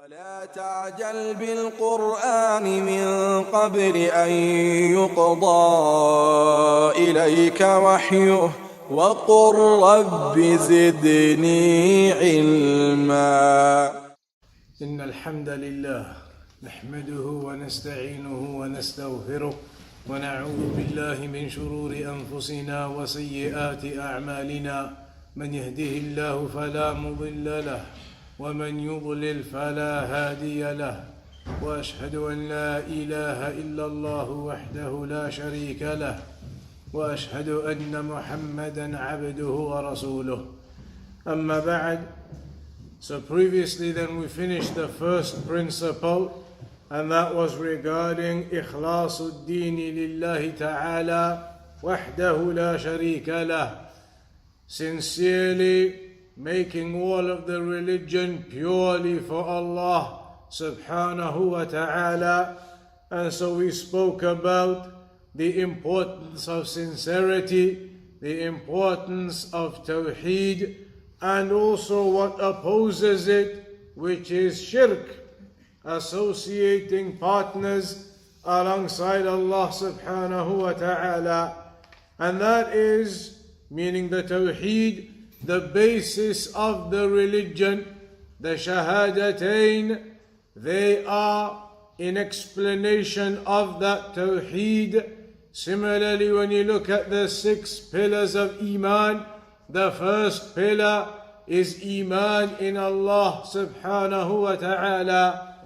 ولا تعجل بالقرآن من قبل أن يقضى إليك وحيه وقل رب زدني علما. إن الحمد لله نحمده ونستعينه ونستغفره ونعوذ بالله من شرور أنفسنا وسيئات أعمالنا. من يهده الله فلا مضل له ومن يضلل فلا هادي له، وأشهد أن لا إله إلا الله وحده لا شريك له، وأشهد أن محمدا عبده ورسوله. أما بعد. So previously then we finished the first principle, and that was regarding ikhlasu dini lillahi ta'ala wahdahu la sharika lah, sincerely making all of the religion purely for Allah subhanahu wa ta'ala. And so we spoke about the importance of sincerity, the importance of tawheed, and also what opposes it, which is shirk, associating partners alongside Allah subhanahu wa ta'ala. And that is, meaning the tawheed, the basis of the religion, the shahadatain, they are in explanation of that tawheed. Similarly, when you look at the 6 pillars of Iman, the first pillar is Iman in Allah subhanahu wa ta'ala.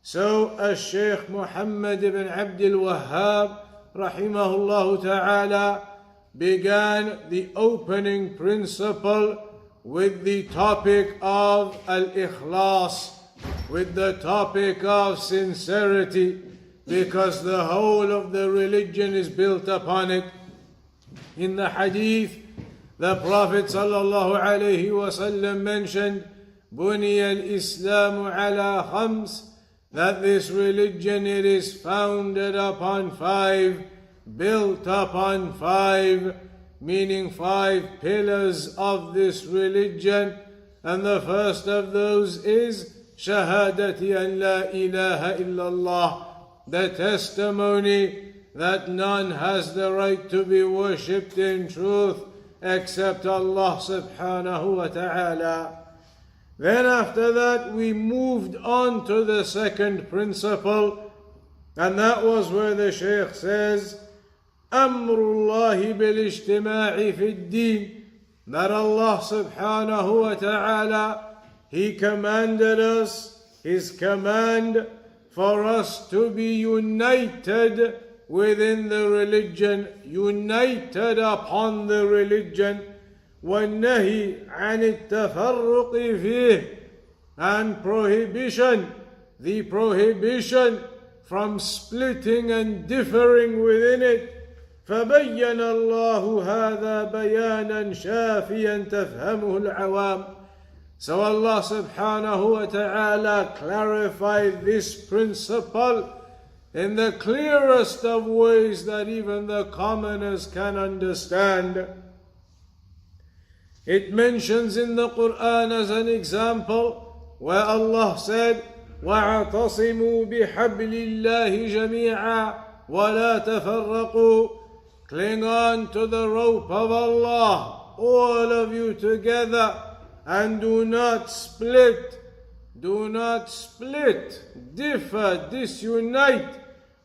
So, Shaykh Muhammad ibn Abdul Wahhab rahimahullah ta'ala began the opening principle with the topic of al-ikhlas, with the topic of sincerity, because the whole of the religion is built upon it. In the hadith, the Prophet sallallahu alayhi wasallam mentioned, "Buniya al-Islamu ala khams," that this religion, it is founded upon 5, built upon 5, meaning 5 pillars of this religion. And the first of those is shahadati an la ilaha illallah, the testimony that none has the right to be worshipped in truth except Allah subhanahu wa ta'ala. Then after that we moved on to the second principle, and that was where the Shaykh says, Amrullahi bil ijtima'i fid din, that Allah subhanahu wa ta'ala, He commanded us, His command for us to be united within the religion, united upon the religion. وَالنَّهِي عَنِ التَّفَرُّقِ فِيهِ, and prohibition, the prohibition from splitting and differing within it. فَبَيَّنَ اللَّهُ هَذَا بَيَانًا شَافِيًا تَفْهَمُهُ الْعَوَامُ. So Allah subhanahu wa ta'ala clarified this principle in the clearest of ways that even the commoners can understand. It mentions in the Quran as an example where Allah said, وَاعْتَصِمُوا بِحَبْلِ اللَّهِ جَمِيعًا وَلَا تَفَرَّقُوا. Cling on to the rope of Allah, all of you together, and do not split, differ, disunite,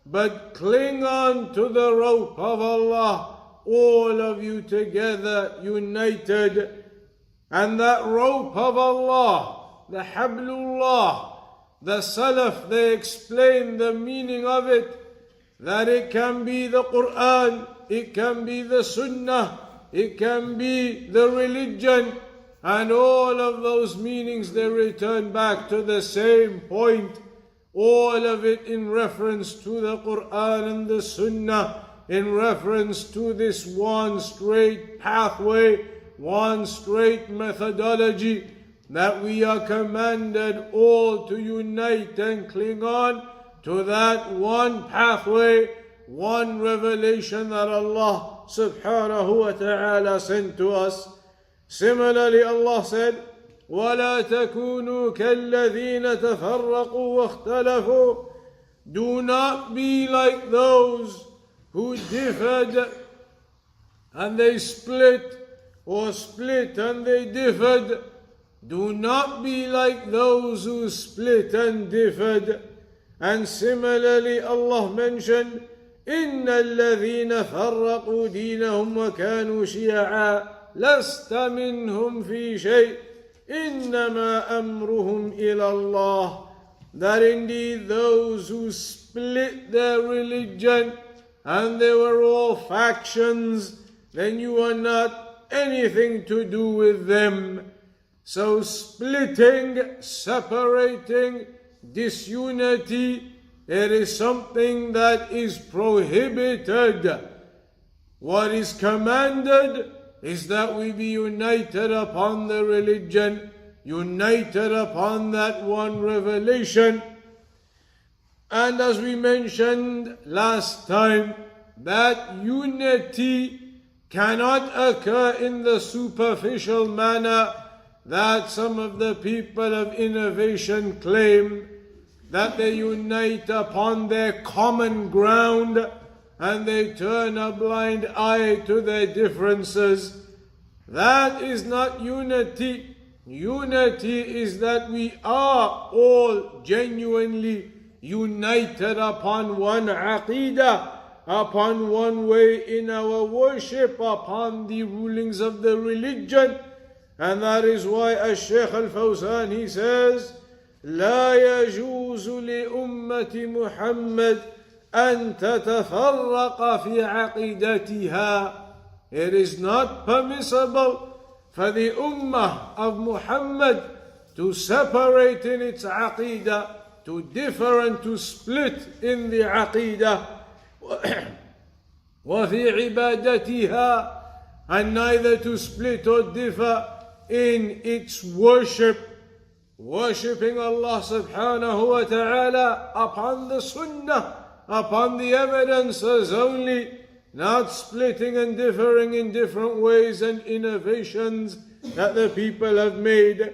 but cling on to the rope of Allah, all of you together, united. And that rope of Allah, the Hablullah, the Salaf, they explain the meaning of it, that it can be the Quran, it can be the Sunnah, it can be the religion, and all of those meanings, they return back to the same point. All of it in reference to the Quran and the Sunnah, in reference to this one straight pathway, one straight methodology, that we are commanded all to unite and cling on to that one pathway, one revelation that Allah subhanahu wa ta'ala sent to us. Similarly, Allah said, ولا تكونوا كالذين تفرقوا واختلفوا. Do not be like those who differed and they split, or split and they differed. Do not be like those who split and differed. And similarly, Allah mentioned, إن الذين فرقوا دينهم وكانوا شيعا لست منهم في شيء إنما أمرهم إلى الله. That indeed those who split their religion and they were all factions, then you are not anything to do with them. So splitting, separating, disunity, it is something that is prohibited. What is commanded is that we be united upon the religion, united upon that one revelation. And as we mentioned last time, that unity cannot occur in the superficial manner that some of the people of innovation claim, that they unite upon their common ground and they turn a blind eye to their differences. That is not unity. Unity is that we are all genuinely united upon one aqeedah, upon one way in our worship, upon the rulings of the religion. And that is why Al-Shaykh Al-Fawzan, he says, لا يجوز لأمة محمد أن تتفرق في عقيدتها. It is not permissible for the Ummah of Muhammad to separate in its aqidah, to differ and to split in the aqidah, وفي عبادتها, and neither to split or differ in its worship, worshipping Allah subhanahu wa ta'ala upon the Sunnah, upon the evidences only, not splitting and differing in different ways and innovations that the people have made.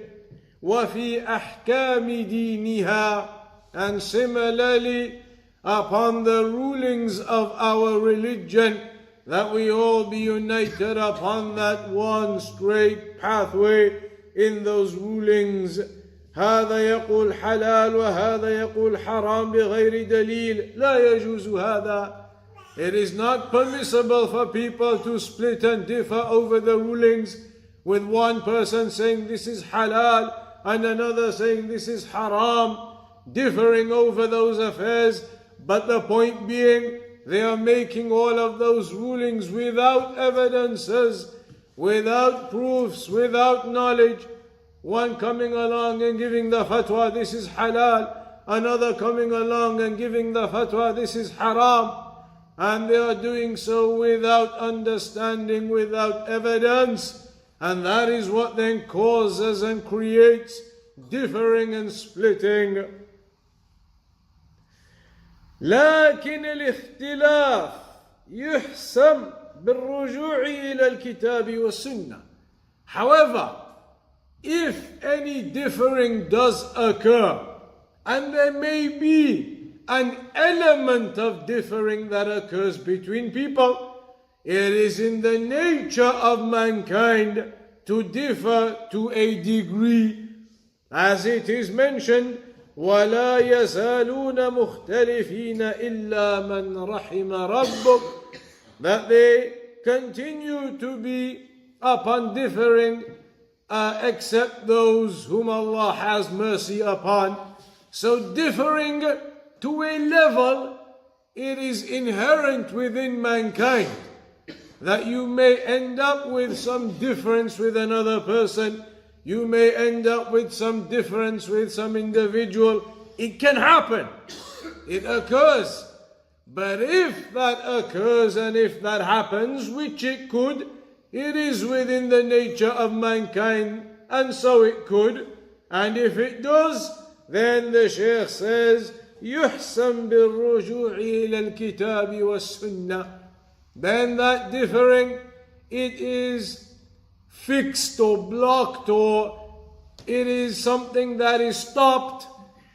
وَفِي أَحْكَامِ دِينِهَا, and similarly upon the rulings of our religion, that we all be united upon that one straight pathway in those rulings. هذا يقول حلال وهذا يقول حرام بغير دليل لا يجوز هذا. It is not permissible for people to split and differ over the rulings, with one person saying this is halal and another saying this is haram, differing over those affairs. But the point being, they are making all of those rulings without evidences, without proofs, without knowledge. One coming along and giving the fatwa, this is halal. Another coming along and giving the fatwa, this is haram. And they are doing so without understanding, without evidence. And that is what then causes and creates differing and splitting. لكن الاختلاف يحسم بالرجوع إلى الكتاب والسنة. However, if any differing does occur, and there may be an element of differing that occurs between people, it is in the nature of mankind to differ to a degree, as it is mentioned, وَلَا يَزَالُونَ مُخْتَلِفِينَ إِلَّا مَنْ رَحِمَ رَبُّكَ, that they continue to be upon differing except those whom Allah has mercy upon. So differing to a level, it is inherent within mankind that you may end up with some difference with another person. You may end up with some difference with some individual. It can happen. It occurs. But if that occurs and if that happens, which it could, it is within the nature of mankind, and so it could. And if it does, then the Shaykh says, يُحْسَنْ بِالرُّجُوعِ إِلَى الْكِتَابِ وَالسُّنَّةِ. Then that differing, it is fixed or blocked or it is something that is stopped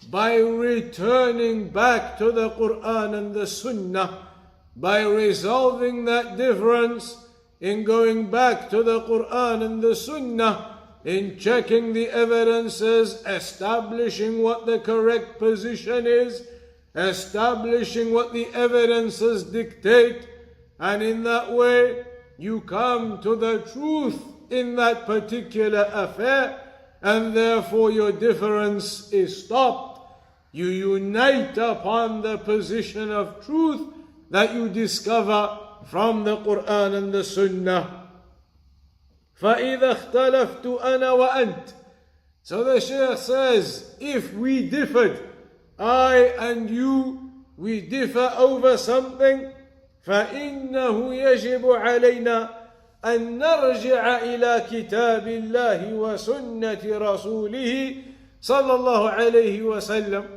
by returning back to the Quran and the Sunnah, by resolving that difference in going back to the Quran and the Sunnah, in checking the evidences, establishing what the correct position is, establishing what the evidences dictate, and in that way you come to the truth in that particular affair, and therefore your difference is stopped. You unite upon the position of truth that you discover from the Quran and the Sunnah. فَإِذَا اخْتَلَفْتُ أَنَا وَأَنْتَ. So the Shaykh says, if we differed, I and you, we differ over something, فَإِنَّهُ يَجِبُ عَلَيْنَا أن نرجع إلى كتاب الله وسنة رسوله صلى الله عليه وسلم.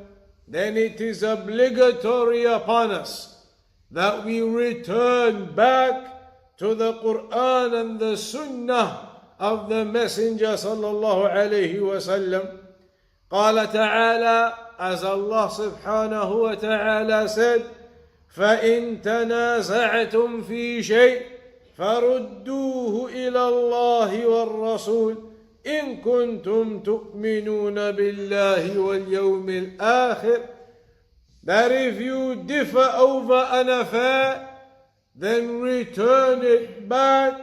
Then it is obligatory upon us that we return back to the Quran and the Sunnah of the Messenger صلى الله عليه وسلم. قال تعالى, as Allah subhanahu wa ta'ala said, فَإِن تَنَازَعْتُمْ فِي شَيْءٍ فردوه إلى الله والرسول إن كنتم تؤمنون بالله واليوم الآخر. That if you differ over an affair, then return it back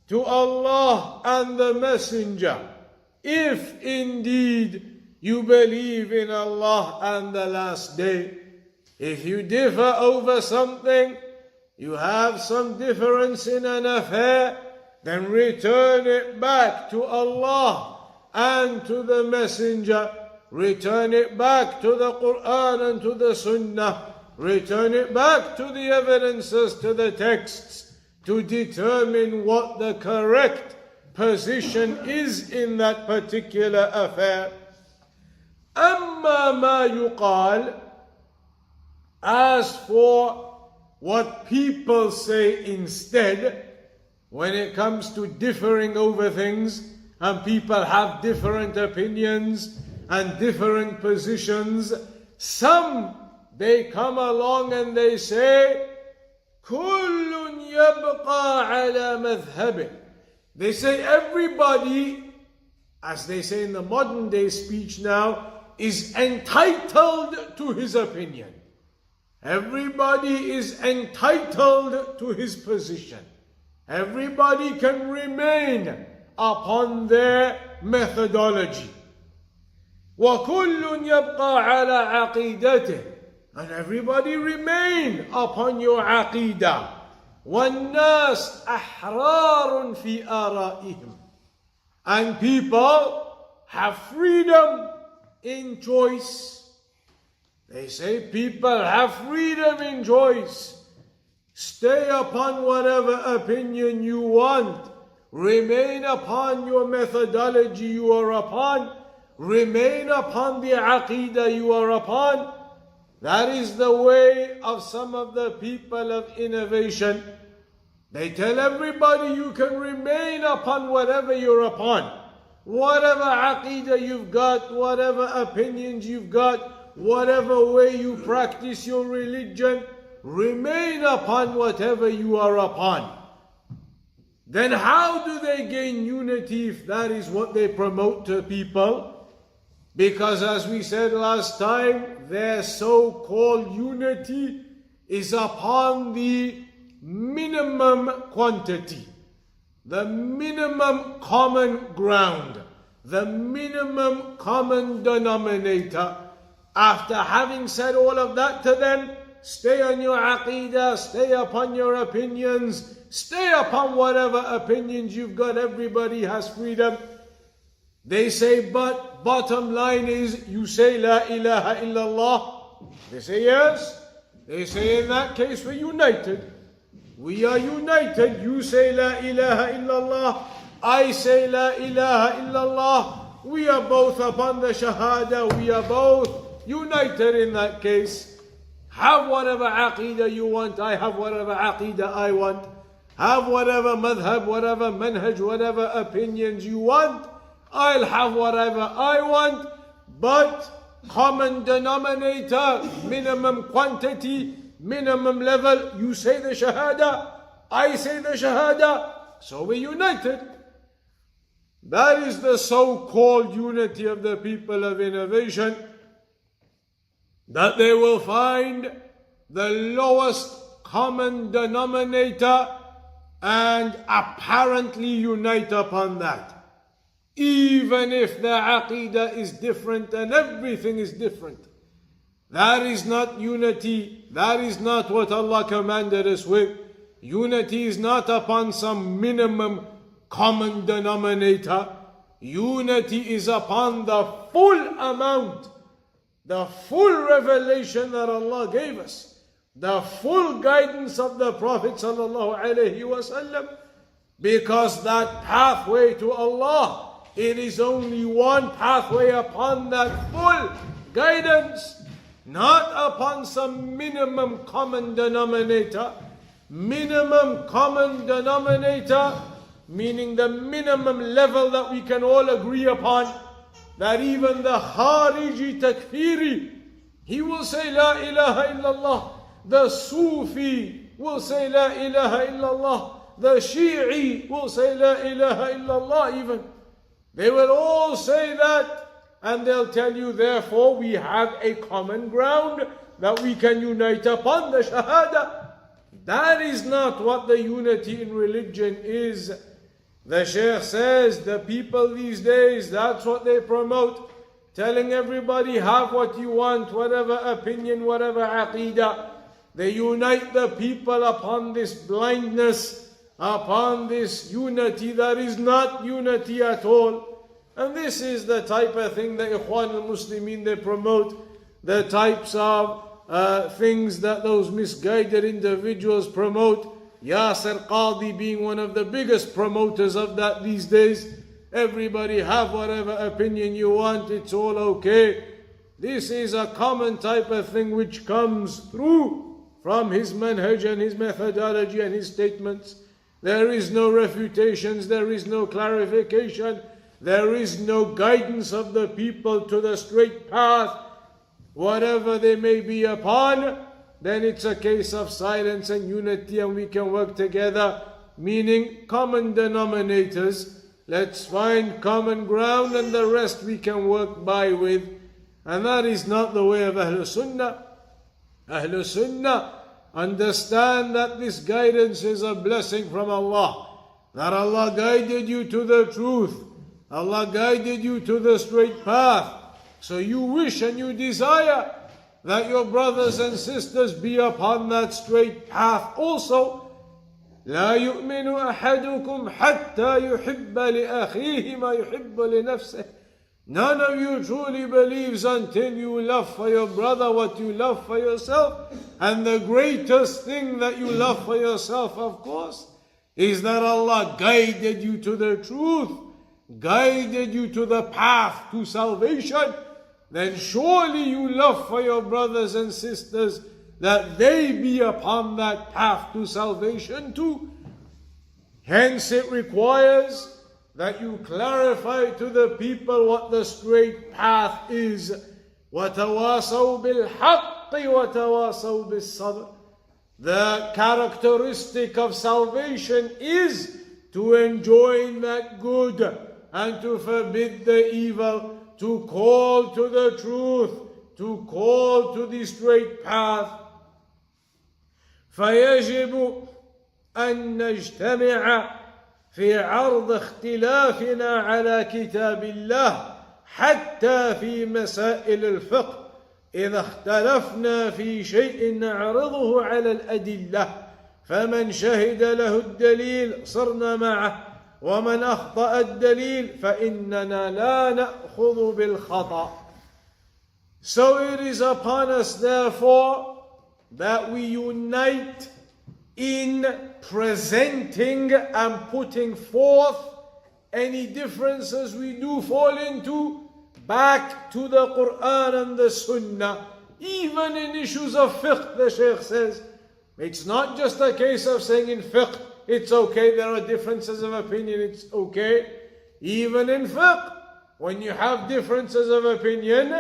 to Allah and the Messenger, if indeed you believe in Allah and the last day. If you differ over something, you have some difference in an affair, then return it back to Allah and to the Messenger. Return it back to the Quran and to the Sunnah. Return it back to the evidences, to the texts, to determine what the correct position is in that particular affair. أما ما يقال, as for what people say instead, when it comes to differing over things, and people have different opinions and different positions, some, they come along and they say, كل يبقى على مذهبه. They say everybody, as they say in the modern day speech now, is entitled to his opinion. Everybody is entitled to his position. Everybody can remain upon their methodology. وَكُلٌّ يَبْقَى عَلَى عَقِيدَتِهِ. And everybody remain upon your aqidah. وَالنَّاسِ أَحْرَارٌ فِي آرَائِهِمْ. And people have freedom in choice. They say people have freedom in choice. Stay upon whatever opinion you want. Remain upon your methodology you are upon. Remain upon the aqidah you are upon. That is the way of some of the people of innovation. They tell everybody you can remain upon whatever you're upon. Whatever aqidah you've got, whatever opinions you've got, whatever way you practice your religion, remain upon whatever you are upon. Then how do they gain unity if that is what they promote to people? Because as we said last time, their so-called unity is upon the minimum quantity, the minimum common ground, the minimum common denominator. After having said all of that to them, stay on your aqidah, stay upon your opinions, stay upon whatever opinions you've got, everybody has freedom. They say, but bottom line is, you say La ilaha illallah. They say yes. They say in that case we're united. We are united. You say La ilaha illallah. I say La ilaha illallah. We are both upon the shahada. We are both united in that case. Have whatever aqidah you want. I have whatever aqidah I want. Have whatever madhab, whatever manhaj, whatever opinions you want. I'll have whatever I want, but common denominator, minimum quantity, minimum level. You say the Shahada, I say the Shahada, so we're united. That is the so-called unity of the people of innovation, that they will find the lowest common denominator and apparently unite upon that. Even if the aqidah is different and everything is different. That is not unity. That is not what Allah commanded us with. Unity is not upon some minimum common denominator. Unity is upon the full amount, the full revelation that Allah gave us, the full guidance of the Prophet sallallahu alaihi wasallam. Because that pathway to Allah, it is only one pathway upon that full guidance, not upon some minimum common denominator. Minimum common denominator, meaning the minimum level that we can all agree upon, that even the Khariji Takfiri, he will say La ilaha illallah. The Sufi will say La ilaha illallah. The Shi'i will say La ilaha illallah even. They will all say that, and they'll tell you, therefore, we have a common ground that we can unite upon, the Shahada. That is not what the unity in religion is. The Shaykh says the people these days, that's what they promote, telling everybody, have what you want, whatever opinion, whatever aqidah. They unite the people upon this blindness, upon this unity that is not unity at all. And this is the type of thing that Ikhwan al-Muslimin, they promote, the types of things that those misguided individuals promote. Yasir Qadi being one of the biggest promoters of that these days. Everybody have whatever opinion you want, it's all okay. This is a common type of thing which comes through from his manhaj and his methodology and his statements. There is no refutations, there is no clarification, there is no guidance of the people to the straight path. Whatever they may be upon, then it's a case of silence and unity, and we can work together, meaning common denominators. Let's find common ground and the rest we can work by with. And that is not the way of Ahlul Sunnah. Ahlul Sunnah understand that this guidance is a blessing from Allah. That Allah guided you to the truth. Allah guided you to the straight path. So you wish and you desire that your brothers and sisters be upon that straight path also. لا يؤمن أحدكم حتى يحب لأخيه ما يحب لنفسه. None of you truly believes until you love for your brother what you love for yourself. And the greatest thing that you love for yourself, of course, is that Allah guided you to the truth, guided you to the path to salvation. Then surely you love for your brothers and sisters that they be upon that path to salvation too. Hence it requires that you clarify to the people what the straight path is. وَتَوَاصَوْا بِالْحَقِّ وَتَوَاصَوْا بِالصَّبْرِ. The characteristic of salvation is to enjoin that good and to forbid the evil, to call to the truth, to call to the straight path. فيجب أن نجتمع في عرض اختلافنا على كتاب الله حتى في مسائل الفقه. إذا اختلفنا في شيء نعرضه على الأدلة، فمن شهد له الدليل صرنا معه، ومن أخطأ الدليل فإننا لا نأخذ بالخطأ. So it is upon us therefore that we unite in presenting and putting forth any differences we do fall into back to the Quran and the Sunnah. Even in issues of fiqh, the Shaykh says, it's not just a case of saying in fiqh, it's okay, there are differences of opinion, it's okay. Even in fiqh, when you have differences of opinion,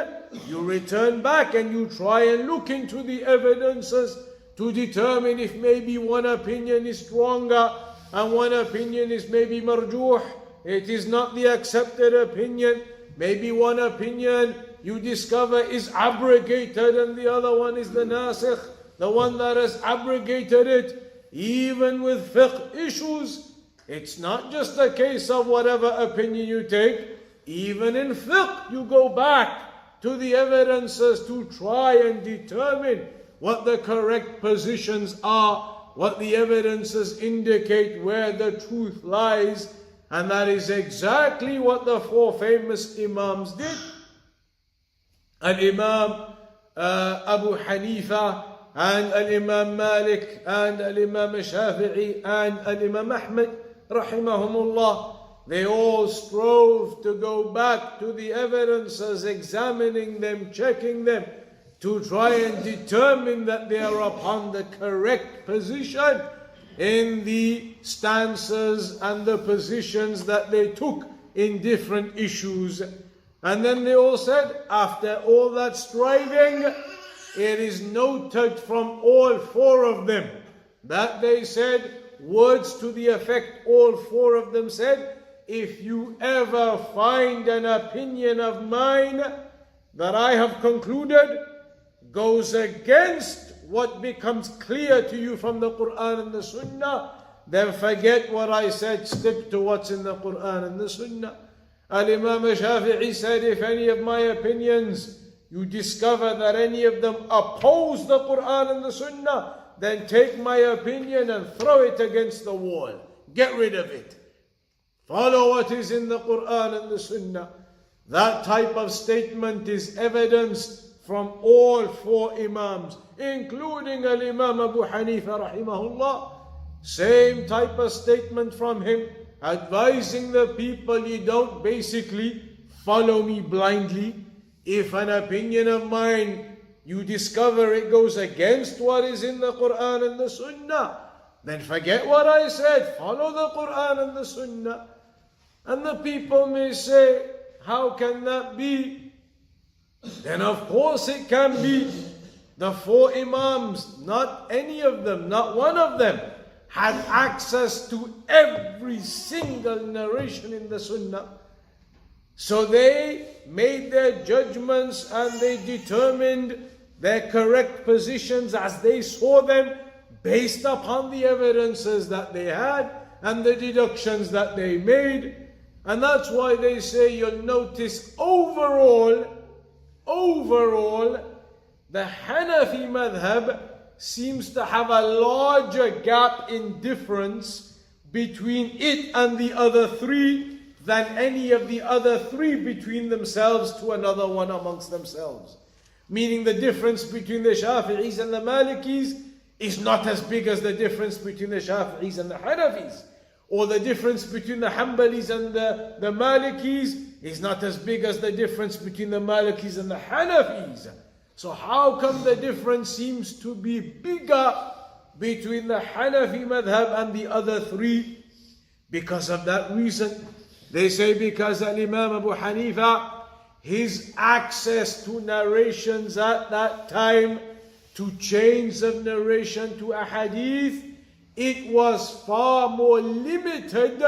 you return back and you try and look into the evidences to determine if maybe one opinion is stronger and one opinion is maybe marjuh. It is not the accepted opinion. Maybe one opinion you discover is abrogated and the other one is the nasikh, the one that has abrogated it. Even with fiqh issues, it's not just a case of whatever opinion you take. Even in fiqh, you go back to the evidences to try and determine what the correct positions are, what the evidences indicate where the truth lies. And that is exactly what the four famous Imams did. Al-Imam Abu Hanifa, and Al-Imam Malik, and Al-Imam Shafi'i, and Al-Imam Ahmad, rahimahumullah. They all strove to go back to the evidences, examining them, checking them, to try and determine that they are upon the correct position in the stances and the positions that they took in different issues. And then they all said, after all that striving, it is noted from all four of them that they said words to the effect, all four of them said, if you ever find an opinion of mine that I have concluded goes against what becomes clear to you from the Quran and the Sunnah, then forget what I said, stick to what's in the Quran and the Sunnah. Al-Imam Shafi'i said, if any of my opinions, you discover that any of them oppose the Quran and the Sunnah, then take my opinion and throw it against the wall. Get rid of it. Follow what is in the Quran and the Sunnah. That type of statement is evidenced from all four Imams, including Al-Imam Abu Hanifa rahimahullah. Same type of statement from him, advising the people, you don't basically follow me blindly. If an opinion of mine, you discover it goes against what is in the Quran and the Sunnah, then forget what I said, follow the Quran and the Sunnah. And the people may say, how can that be? Then of course it can be. The four Imams, not any of them, not one of them, had access to every single narration in the Sunnah. So they made their judgments and they determined their correct positions as they saw them based upon the evidences that they had and the deductions that they made. And that's why they say, you'll notice overall, the Hanafi madhab seems to have a larger gap in difference between it and the other three than any of the other three between themselves to another one amongst themselves. Meaning the difference between the Shafi'is and the Malikis is not as big as the difference between the Shafi'is and the Hanafis. Or the difference between the Hanbalis and the Malikis is not as big as the difference between the Malikis and the Hanafis. So how come the difference seems to be bigger between the Hanafi madhab and the other three? Because of that reason. They say because Al-Imam Abu Hanifa, his access to narrations at that time, to chains of narration, to ahadith, it was far more limited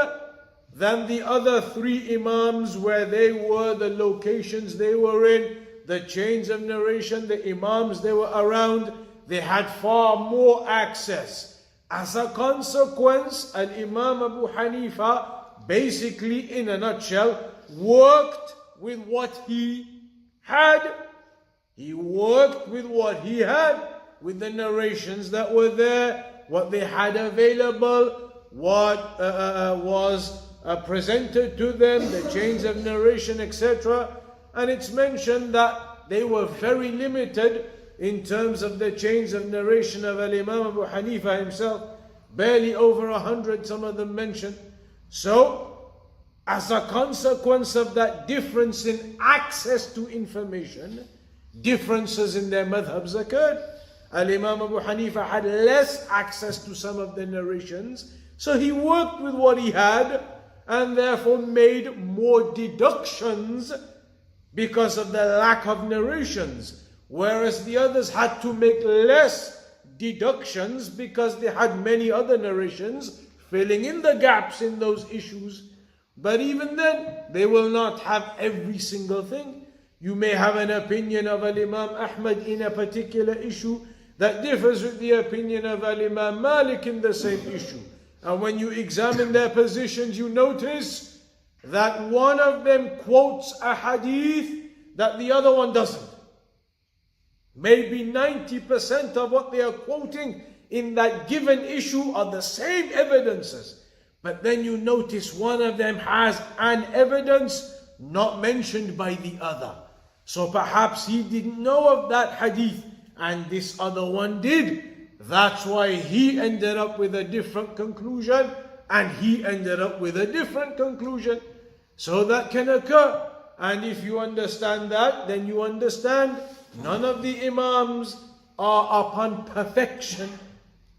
than the other three Imams, where they were, the locations they were in, the chains of narration, the Imams they were around, they had far more access. As a consequence, Al-Imam Abu Hanifa, basically in a nutshell, worked with what he had. He worked with what he had, with the narrations that were there, what they had available, what was presented to them, the chains of narration, etc. And it's mentioned that they were very limited in terms of the chains of narration of Al-Imam Abu Hanifa himself, barely over 100, some of them mentioned. So, as a consequence of that difference in access to information, differences in their madhabs occurred. Al-Imam Abu Hanifa had less access to some of the narrations, so he worked with what he had, and therefore made more deductions because of the lack of narrations, whereas the others had to make less deductions because they had many other narrations filling in the gaps in those issues. But even then, they will not have every single thing. You may have an opinion of Al-Imam Ahmad in a particular issue that differs with the opinion of Al-Imam Malik in the same issue. And when you examine their positions, you notice that one of them quotes a hadith that the other one doesn't. Maybe 90% of what they are quoting in that given issue are the same evidences. But then you notice one of them has an evidence not mentioned by the other. So perhaps he didn't know of that hadith and this other one did. That's why he ended up with a different conclusion and he ended up with a different conclusion. So that can occur. And if you understand that, then you understand none of the Imams are upon perfection.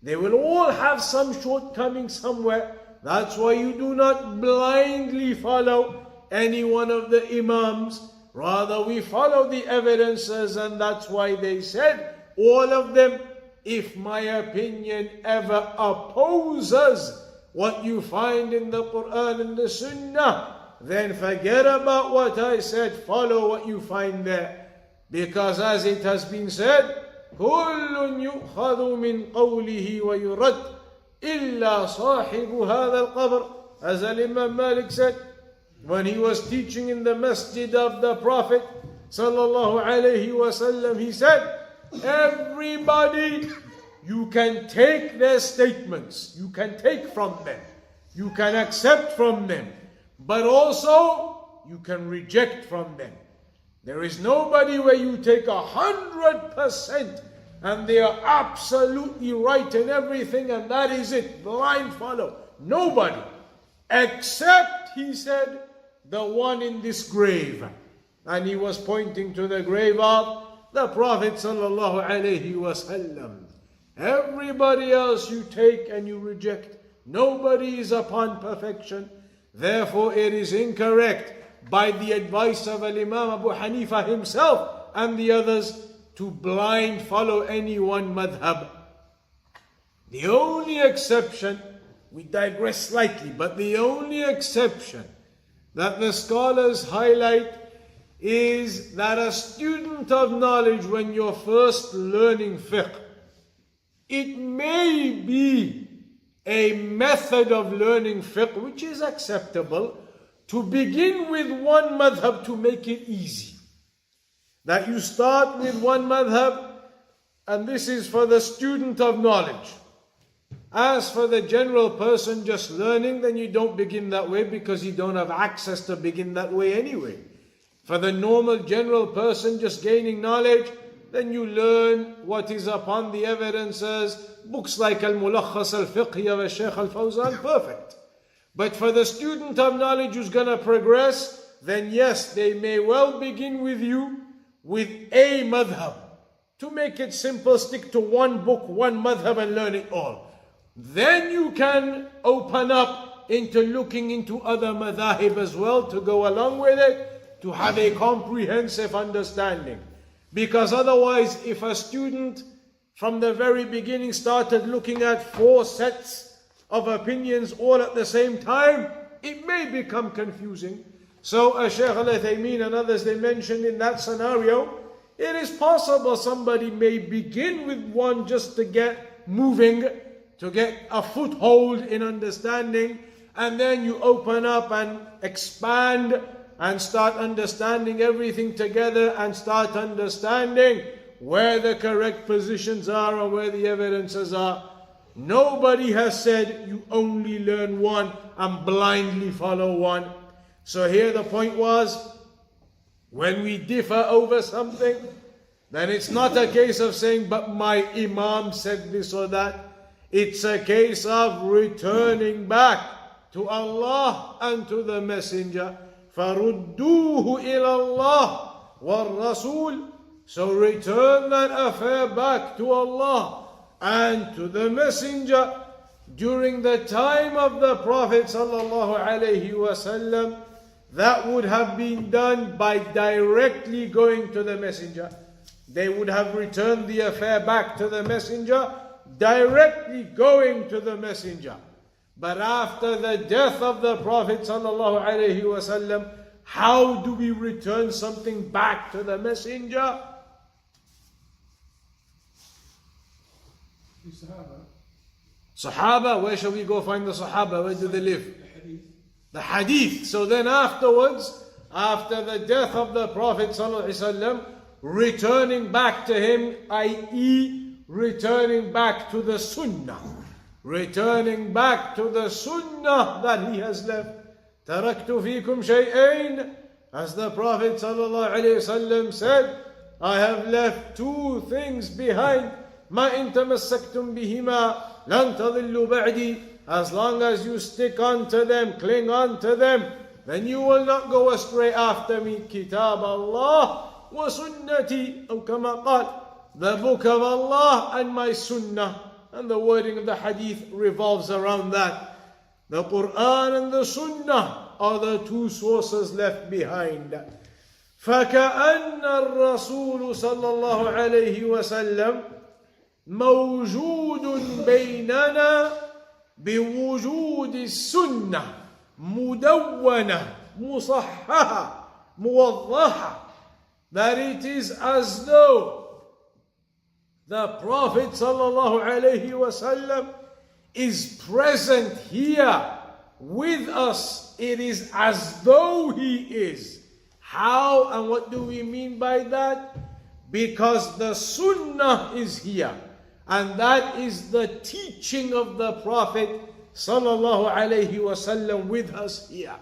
They will all have some shortcoming somewhere. That's why you do not blindly follow any one of the Imams. Rather, we follow the evidences, and that's why they said, all of them, if my opinion ever opposes what you find in the Quran and the Sunnah, then forget about what I said, follow what you find there. Because as it has been said, كُلٌّ يُؤْخَذُ مِنْ قَوْلِهِ وَيُرَدْ إِلَّا صَاحِبُ هَذَا الْقَبْرِ. As Imam Malik said, when he was teaching in the masjid of the Prophet sallallahu alaihi wasallam, he said, everybody, you can take their statements, you can take from them, you can accept from them, but also you can reject from them. There is nobody where you take 100% and they are absolutely right in everything and that is it, blind follow. Nobody, except, he said, the one in this grave. And he was pointing to the grave of the Prophet sallallahu alaihi wasallam. Everybody else you take and you reject. Nobody is upon perfection. Therefore it is incorrect by the advice of Imam Abu Hanifa himself and the others to blind follow any one madhab. The only exception, we digress slightly, but the only exception that the scholars highlight is that a student of knowledge, when you're first learning fiqh, it may be a method of learning fiqh which is acceptable to begin with one madhab to make it easy. That you start with one madhab, and this is for the student of knowledge. As for the general person just learning, then you don't begin that way because you don't have access to begin that way anyway. For the normal general person just gaining knowledge, then you learn what is upon the evidences. Books like Al-Mulakhas Al-Fiqhi of Shaykh Al-Fawzan, perfect. But for the student of knowledge who's going to progress, then yes, they may well begin with you with a madhab. To make it simple, stick to one book, one madhab and learn it all. Then you can open up into looking into other madhahib as well to go along with it, to have a comprehensive understanding. Because otherwise, if a student from the very beginning started looking at 4 sets of opinions all at the same time, it may become confusing. So as Shaykh Al-Uthaymeen and others, they mentioned in that scenario, it is possible somebody may begin with one just to get moving, to get a foothold in understanding, and then you open up and expand and start understanding everything together and start understanding where the correct positions are and where the evidences are. Nobody has said you only learn one and blindly follow one. So here the point was, when we differ over something, then it's not a case of saying, but my Imam said this or that. It's a case of returning back to Allah and to the Messenger. فَرُدُّوهُ إِلَى اللَّهِ وَالرَّسُولِ. So return that affair back to Allah and to the Messenger. during the time of the Prophet sallallahu alaihi wasallam, that would have been done by directly going to the messenger. They would have returned the affair back to the messenger, directly going to the messenger. But after the death of the Prophet sallallahu alaihi wasallam, how do we return something back to the messenger? Sahaba, where shall we go find the Sahaba? Where do they live? The Hadith. So then afterwards, after the death of the Prophet ﷺ, returning back to him, i.e. returning back to the Sunnah. Returning back to the Sunnah that he has left. تَرَكْتُ فِيكُمْ شَيْئَيْنِ, as the Prophet ﷺ said, I have left two things behind. مَا إِن تَمَسَّكْتُمْ بِهِمَا لَن تَضِلُّوا بَعْدِي. As long as you stick on to them, cling on to them, then you will not go astray after me. Kitab Allah wa sunnati, or kama qal, the book of Allah and my sunnah. And the wording of the hadith revolves around that. The Quran and the sunnah are the two sources left behind. فَكَأَنَّ الرَّسُولُ صَلَّى اللَّهُ عَلَيْهِ وَسَلَّمَ موجود بيننا بوجود السنة مدونة مصححة موضحة. That it is as though the Prophet sallallahu alaihi wasallam is present here with us. It is as though he is. How and what do we mean by that? Because the Sunnah is here. And that is the teaching of the Prophet sallallahu alaihi wasallam with us here.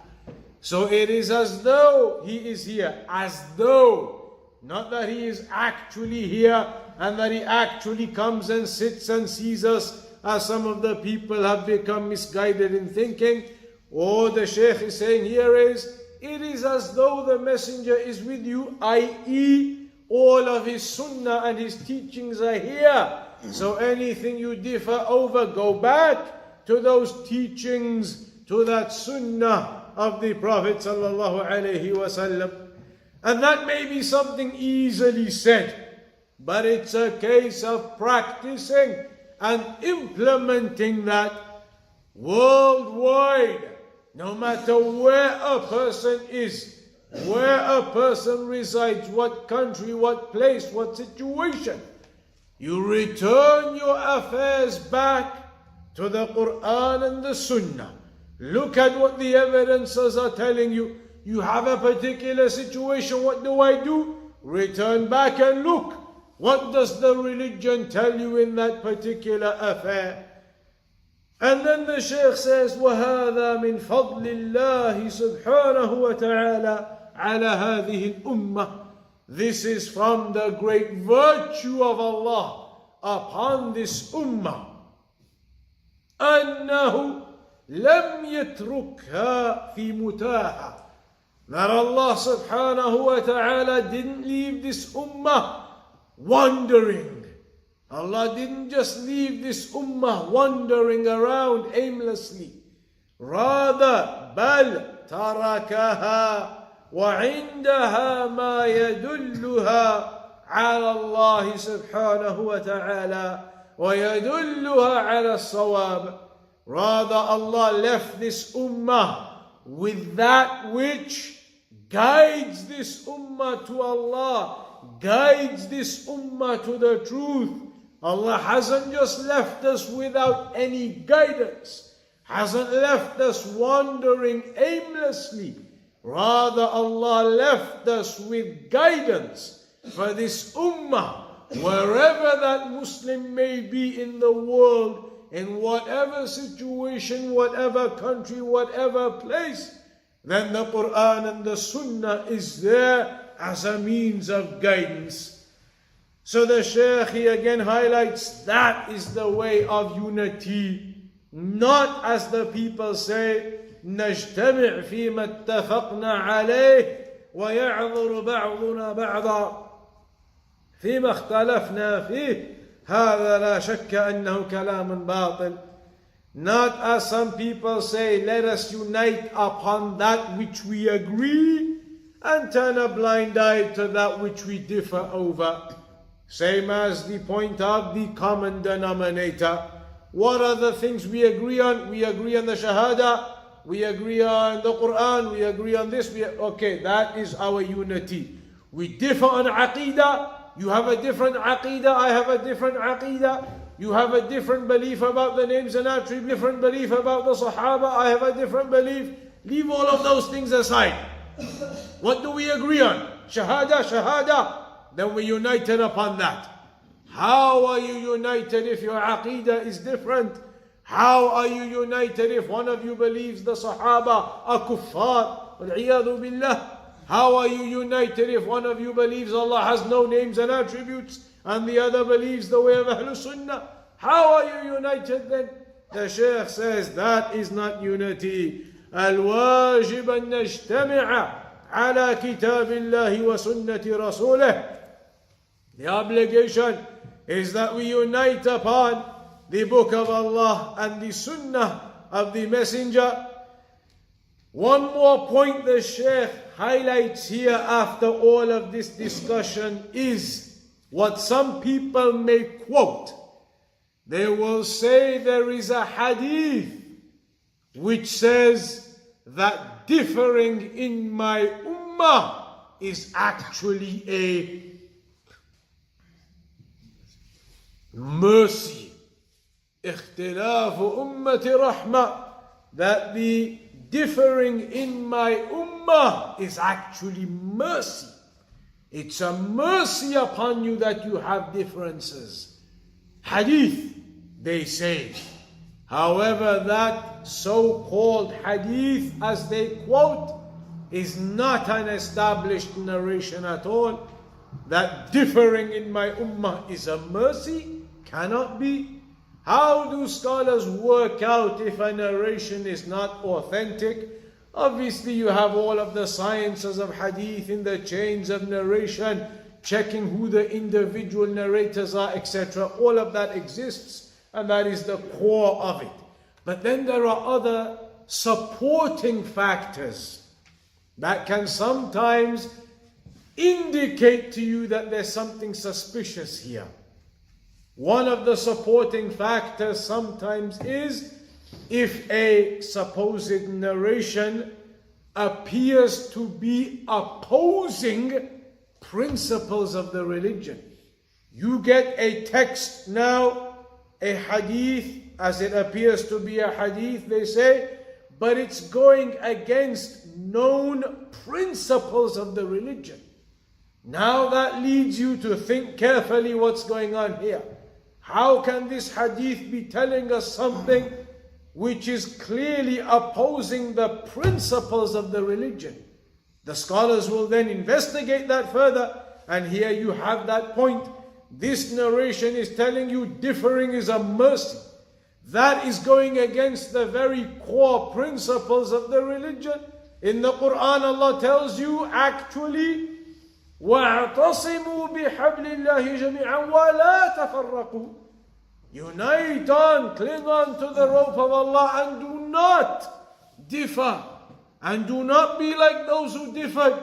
So it is as though he is here. As though. Not that he is actually here and that he actually comes and sits and sees us, as some of the people have become misguided in thinking. Or the Shaykh is saying here is, it is as though the messenger is with you, i.e. all of his sunnah and his teachings are here. So anything you differ over, go back to those teachings, to that sunnah of the Prophet sallallahu alaihi wasallam. And that may be something easily said, but it's a case of practicing and implementing that worldwide, no matter where a person is, where a person resides, what country, what place, what situation. You return your affairs back to the Quran and the Sunnah. Look at what the evidences are telling you. You have a particular situation, what do? Return back and look. What does the religion tell you in that particular affair? And then the Shaykh says, وَهَذَا مِنْ فَضْلِ اللَّهِ سُبْحَانَهُ وَتَعَالَى عَلَى هَذِهِ الْأُمَّةِ. This is from the great virtue of Allah upon this ummah. أَنَّهُ لَمْ يَتْرُكْهَا فِي مُتَاهَةٍ. That Allah subhanahu wa ta'ala didn't leave this ummah wandering. Allah didn't just leave this ummah wandering around aimlessly. Rather, بَلْ تَرَكَهَا وعندها ما يدلها على الله سبحانه وتعالى ويدلها على الصواب. Rather, Allah left this ummah with that which guides this ummah to Allah, guides this ummah to the truth. Allah hasn't just left us without any guidance, hasn't left us wandering aimlessly. Rather, Allah left us with guidance for this ummah, wherever that Muslim may be in the world, in whatever situation, whatever country, whatever place, then the Quran and the Sunnah is there as a means of guidance. So the Shaykh he again highlights that is the way of unity, not as the people say, نجتمع فيما اتفقنا عليه ويعذر بعضنا بعضا فيما اختلفنا فيه. هذا لا شك أنه كلام باطل. Not as some people say, let us unite upon that which we agree and turn a blind eye to that which we differ over. Same as the point of the common denominator. What are the things we agree on? We agree on the Shahada, we agree on the Quran, we agree on this. Okay, that is our unity. We differ on Aqidah. You have a different Aqidah, I have a different Aqidah. You have a different belief about the names and attributes, different belief about the Sahaba, I have a different belief. Leave all of those things aside. What do we agree on? Shahada, Shahada. Then we united upon that. How are you united if your Aqidah is different? How are you united if one of you believes the Sahaba are kuffar? Wal-'iyadhu billah. How are you united if one of you believes Allah has no names and attributes and the other believes the way of Ahlul Sunnah? How are you united then? The Shaykh says that is not unity. الواجب أن نجتمع على كتاب الله وسنة رسوله. The obligation is that we unite upon the book of Allah and the Sunnah of the Messenger. One more point the Shaykh highlights here after all of this discussion is what some people may quote. They will say there is a hadith which says that differing in my ummah is actually a mercy. اختلاف أمة رحمة. That the differing in my ummah is actually mercy. It's a mercy upon you that you have differences. Hadith, they say. However, that so-called hadith, as they quote, is not an established narration at all. That differing in my ummah is a mercy cannot be. How do scholars work out if a narration is not authentic? Obviously, you have all of the sciences of hadith in the chains of narration, checking who the individual narrators are, etc. All of that exists, and that is the core of it. But then there are other supporting factors that can sometimes indicate to you that there's something suspicious here. One of the supporting factors sometimes is if a supposed narration appears to be opposing principles of the religion. You get a text now, a hadith, as it appears to be a hadith, they say, but it's going against known principles of the religion. Now that leads you to think carefully what's going on here. How can this hadith be telling us something which is clearly opposing the principles of the religion? The scholars will then investigate that further, and here you have that point. This narration is telling you differing is a mercy. That is going against the very core principles of the religion. In the Quran, Allah tells you actually, وَاعْتَصِمُوا بِحَبْلِ اللَّهِ جَمِيعًا وَلَا تَفَرَّقُوا. Unite on, cling on to the rope of Allah and do not differ. And do not be like those who differed.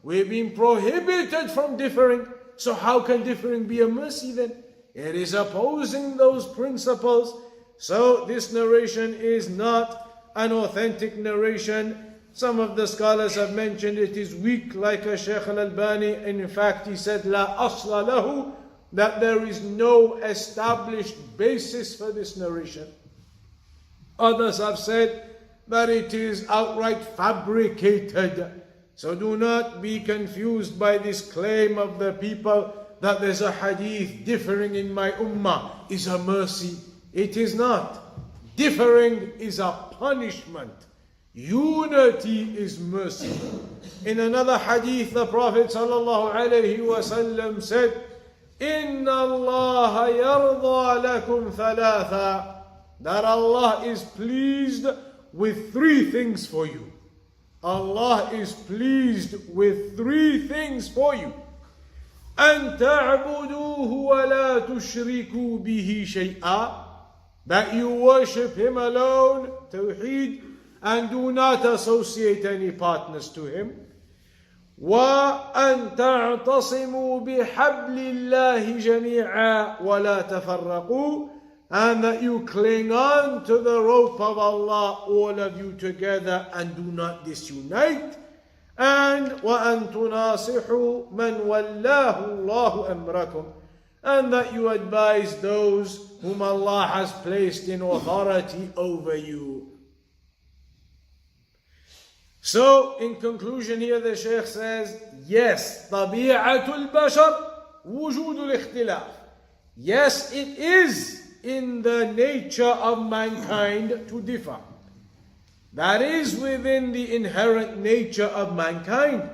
We've been prohibited from differing. So how can differing be a mercy then? It is opposing those principles. So this narration is not an authentic narration. Some of the scholars have mentioned it is weak, like a Shaykh al-Albani. In fact, he said, La asla lahu, that there is no established basis for this narration. Others have said that it is outright fabricated. So do not be confused by this claim of the people that there's a hadith differing in my ummah is a mercy. It is not. Differing is a punishment. Unity is mercy. In another hadith, the Prophet ﷺ said, Inna Allah yarda lakum thalatha. That Allah is pleased with three things for you. Allah is pleased with three things for you. أن تعبدوه ولا تشركوا به شيئا. that you worship Him alone, Tawheed, and do not associate any partners to Him. وَأَن تَعْتَصِمُوا بِحَبْلِ اللَّهِ جَمِيعًا وَلَا تَفَرَّقُوا, and that you cling on to the rope of Allah, all of you together, and do not disunite. And وَأَن تُنَاصِحُوا مَنْ وَلَّاهُ اللَّهُ أَمْرَكُمْ, and that you advise those whom Allah has placed in authority over you. So, in conclusion here, the Shaykh says, yes, طبيعة البشر وجود الاختلاف. Yes, it is in the nature of mankind to differ. That is within the inherent nature of mankind.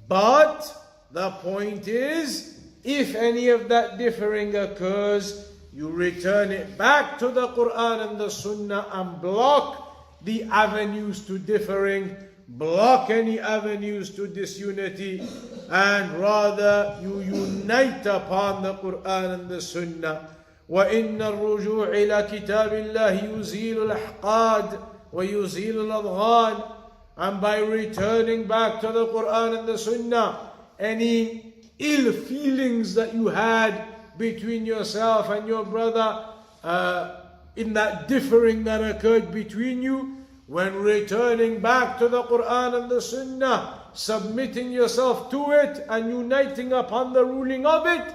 But the point is, if any of that differing occurs, you return it back to the Quran and the Sunnah and block the avenues to differing, block any avenues to disunity, and rather you unite upon the Quran and the Sunnah. وَإِنَّ الرُّجُوعِ إِلَى كِتَابِ اللَّهِ يُزِيلُ الْأَحْقَادِ وَيُزِيلُ الْأَضْغَانِ, and by returning back to the Quran and the Sunnah, any ill feelings that you had between yourself and your brother, in that differing that occurred between you, when returning back to the Quran and the Sunnah, submitting yourself to it and uniting upon the ruling of it,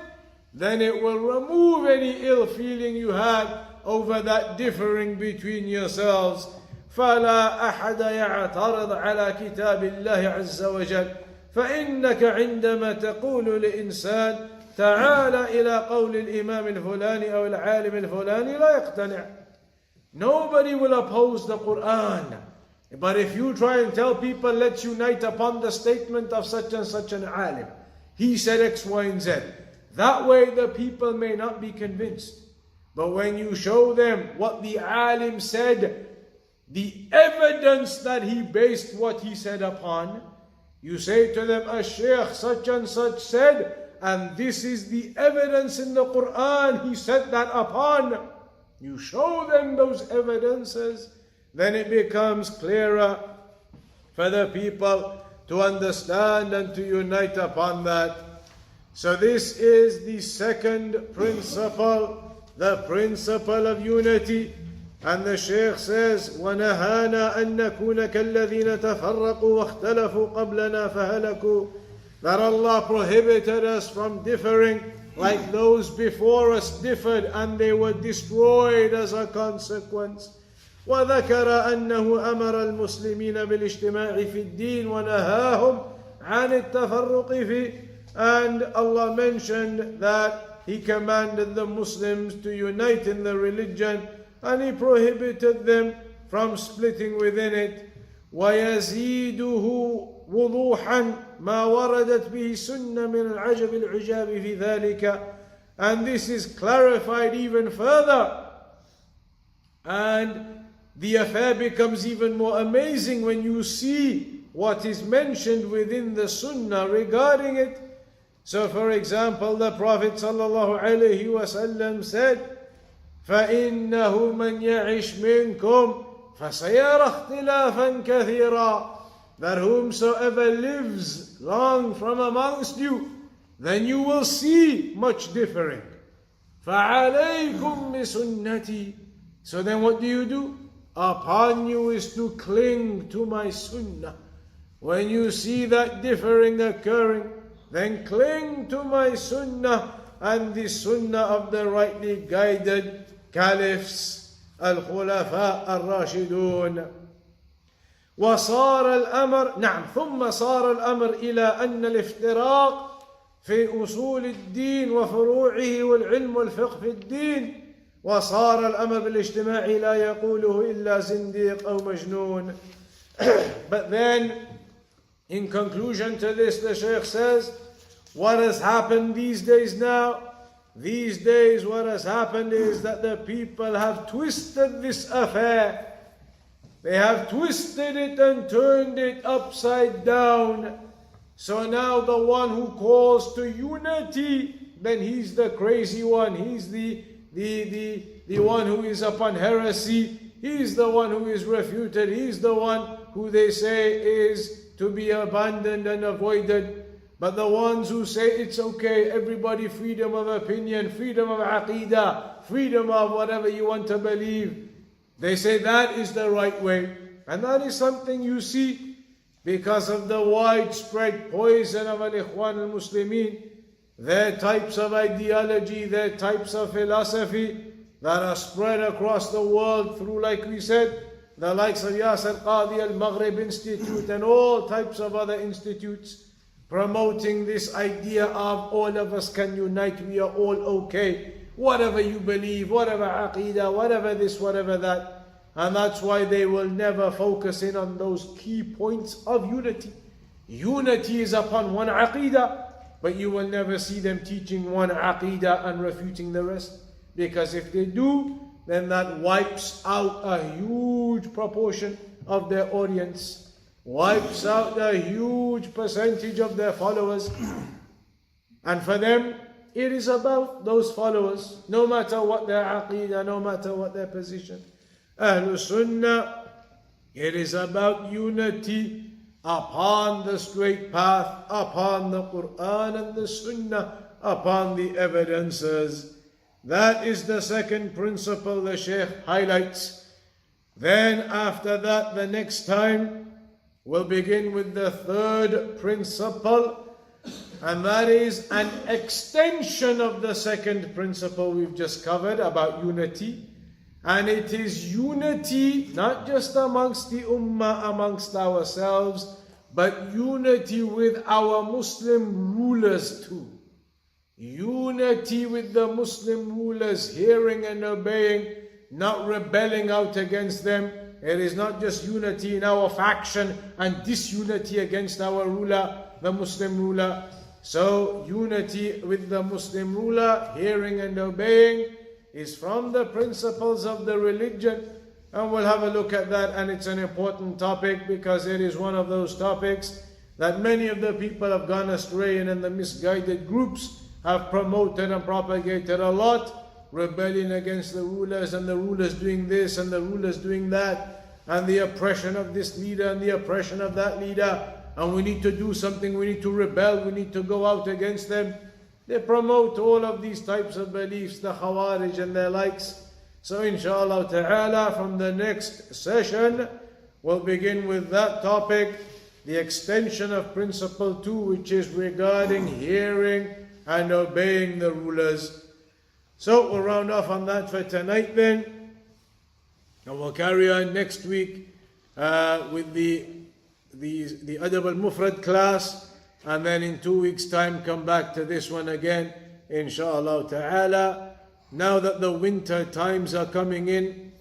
then it will remove any ill feeling you had over that differing between yourselves. فَلَا أَحَدَ يَعْتَرِضْ عَلَى كِتَابِ اللَّهِ عَزَّ وَجَلَّ فَإِنَّكَ عندما تقول لإنسان تعال إلى قول الإمام الفلاني أو العالم الفلاني لا يقتنع. Nobody will oppose the Quran. But if you try and tell people, let's unite upon the statement of such and such an alim, he said X, Y, and Z, that way the people may not be convinced. But when you show them what the alim said, the evidence that he based what he said upon, you say to them, a sheikh such and such said, and this is the evidence in the Quran, he said that upon. You show them those evidences, then it becomes clearer for the people to understand and to unite upon that. So this is the second principle, the principle of unity. And the Shaykh says, وَنَهَانَا أَن نَكُونَ كَالَّذِينَ تَفَرَّقُوا وَاخْتَلَفُوا قَبْلَنَا فَهَلَكُوا, that Allah prohibited us from differing like those before us differed and they were destroyed as a consequence. وَذَكَرَ أَنَّهُ أَمَرَ الْمُسْلِمِينَ بِالِاجْتِمَاعِ فِي الدِّينِ وَنَهَاهُمْ عَنِ التَّفَرُّقِ فِيهِ. And Allah mentioned that He commanded the Muslims to unite in the religion, and He prohibited them from splitting within it. وَيَزِيدُهُ وُضُوحًا مَا وَرَدَتْ بِهِ سُنَّةٌ مِنَ الْعَجَبِ الْعِجَابِ فِي ذَلِكَ. And this is clarified even further. And the affair becomes even more amazing when you see what is mentioned within the Sunnah regarding it. So for example, the Prophet ﷺ said, فَإِنَّهُ مَنْ يَعِشْ مِنْكُمْ فَسَيَرَى اخْتِلَافًا كَثِيرًا, that whomsoever lives long from amongst you, then you will see much differing. فَعَلَيْكُمْ بِسُنَّتِي. So then what do? Upon you is to cling to my sunnah. When you see that differing occurring, then cling to my sunnah and the sunnah of the rightly guided caliphs, al-khulafa al-rashidun. وصار الأمر ثم صار الأمر إلى أن الافتراق في أصول الدين وفروعه والعلم والفقه في الدين، وصار الأمر بالاجتماع لا يقوله إلا زنديق أو مجنون. But then, in conclusion to this, the Shaykh says, what has happened these days now? These days what has happened is that the people have twisted this affair. They have twisted it and turned it upside down. So now the one who calls to unity, then he's the crazy one. He's the the one who is upon heresy, he's the one who is refuted, he's the one who they say is to be abandoned and avoided. But the ones who say it's okay, everybody, freedom of opinion, freedom of aqidah, freedom of whatever you want to believe, they say that is the right way. And that is something you see because of the widespread poison of al-Ikhwan al-Muslimin, their types of ideology, their types of philosophy that are spread across the world through, like we said, the likes of Yasir Qadi al-Maghrib Institute and all types of other institutes, promoting this idea of all of us can unite, we are all okay. Whatever you believe, whatever aqidah, whatever this, whatever that. And that's why they will never focus in on those key points of unity. Unity is upon one aqidah, but you will never see them teaching one aqidah and refuting the rest. Because if they do, then that wipes out a huge proportion of their audience. Wipes out a huge percentage of their followers. And for them, it is about those followers, no matter what their aqidah, no matter what their position. Ahlul Sunnah, it is about unity upon the straight path, upon the Quran and the Sunnah, upon the evidences. That is the second principle the Shaykh highlights. Then after that, the next time, we'll begin with the third principle, and that is an extension of the second principle we've just covered about unity. And it is unity not just amongst the Ummah, amongst ourselves, but unity with our Muslim rulers too. Unity with the Muslim rulers, hearing and obeying, not rebelling out against them. It is not just unity in our faction and disunity against our ruler, the Muslim ruler. So unity with the Muslim ruler, hearing and obeying, is from the principles of the religion. And we'll have a look at that, and it's an important topic because it is one of those topics that many of the people have gone astray and the misguided groups have promoted and propagated a lot. Rebellion against the rulers, and the rulers doing this and the rulers doing that, and the oppression of this leader and the oppression of that leader, and we need to do something, we need to rebel, we need to go out against them. They promote all of these types of beliefs, the Khawarij and their likes. So inshallah ta'ala, from the next session, we'll begin with that topic, the extension of principle 2, which is regarding hearing and obeying the rulers. So we'll round off on that for tonight then, and we'll carry on next week with the Adab al-Mufrad class, and then in 2 weeks' time come back to this one again, inshallah ta'ala. Now that the winter times are coming in,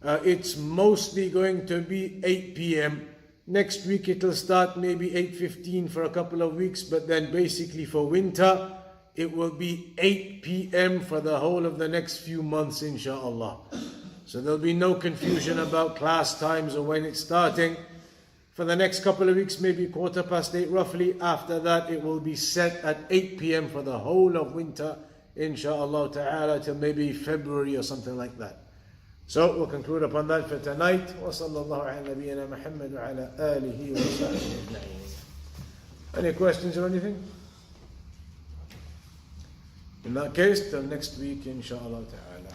it's mostly going to be 8 p.m. Next week it'll start maybe 8:15 for a couple of weeks, but then basically for winter, it will be 8 p.m. for the whole of the next few months, inshallah. So there'll be no confusion about class times or when it's starting. For the next couple of weeks, maybe 8:15 roughly. After that, it will be set at 8 p.m. for the whole of winter, inshallah ta'ala, till maybe February or something like that. So we'll conclude upon that for tonight. Wa sallallahu ala nabiyyina Muhammad wa ala alihi wa sahbihi ajma'in. Any questions or anything? In that case, till next week, inshallah ta'ala.